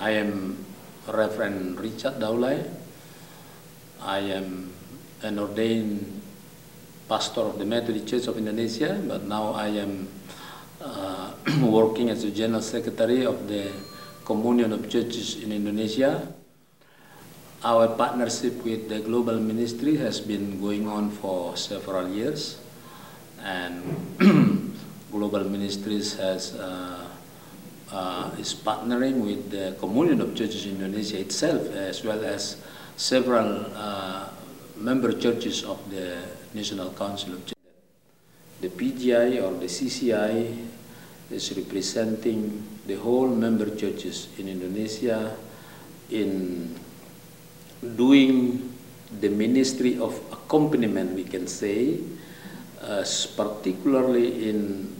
I am Reverend Richard Daulay. I am an ordained pastor of the Methodist Church of Indonesia, but now I am working as the General Secretary of the Communion of Churches in Indonesia. Our partnership with the Global Ministry has been going on for several years, and Global Ministries is partnering with the Communion of Churches in Indonesia itself, as well as several member churches of the National Council of Churches. The PGI or the CCI is representing the whole member churches in Indonesia in doing the ministry of accompaniment, we can say, particularly in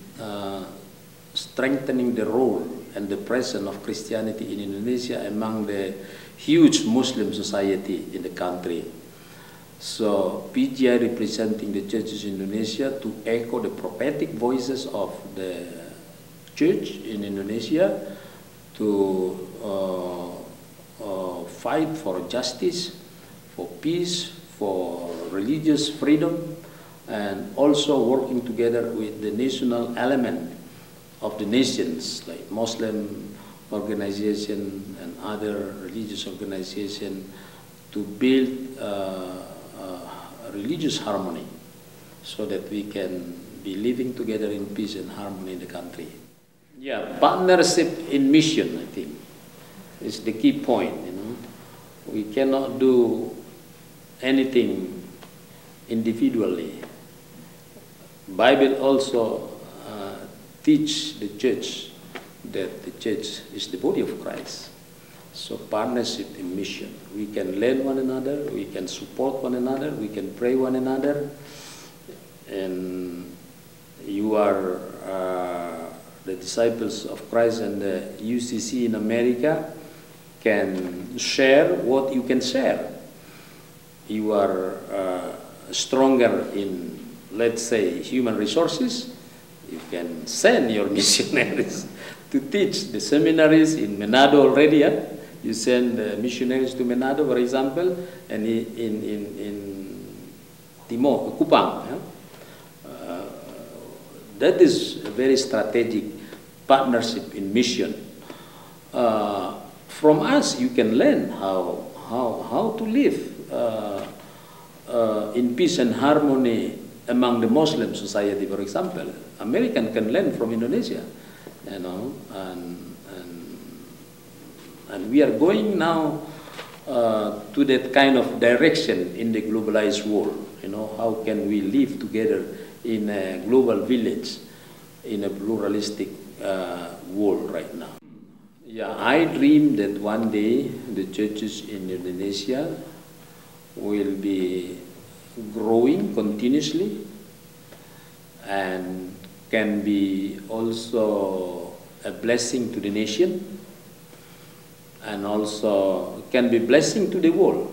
strengthening the role and the presence of Christianity in Indonesia among the huge Muslim society in the country. So PGI representing the churches in Indonesia to echo the prophetic voices of the church in Indonesia, to fight for justice, for peace, for religious freedom, and also working together with the national element of the nations, like Muslim organization and other religious organization, to build religious harmony so that we can be living together in peace and harmony in the country. Yeah, partnership in mission, I think, is the key point. We cannot do anything individually. Bible also teach the church that the church is the body of Christ. So partnership in mission. We can learn one another, we can support one another, we can pray one another. And you are the disciples of Christ and the UCC in America can share what you can share. You are stronger in, let's say, human resources. You can send your missionaries to teach the seminaries in Manado already. You send missionaries to Manado, for example, and in Timor, Kupang. That is a very strategic partnership in mission. From us, you can learn how to live in peace and harmony among the Muslim society, for example. American can learn from Indonesia, and we are going now to that kind of direction in the globalized world. How can we live together in a global village, in a pluralistic world right now? Yeah, I dream that one day the churches in Indonesia will be growing continuously and can be also a blessing to the nation, and also can be blessing to the world.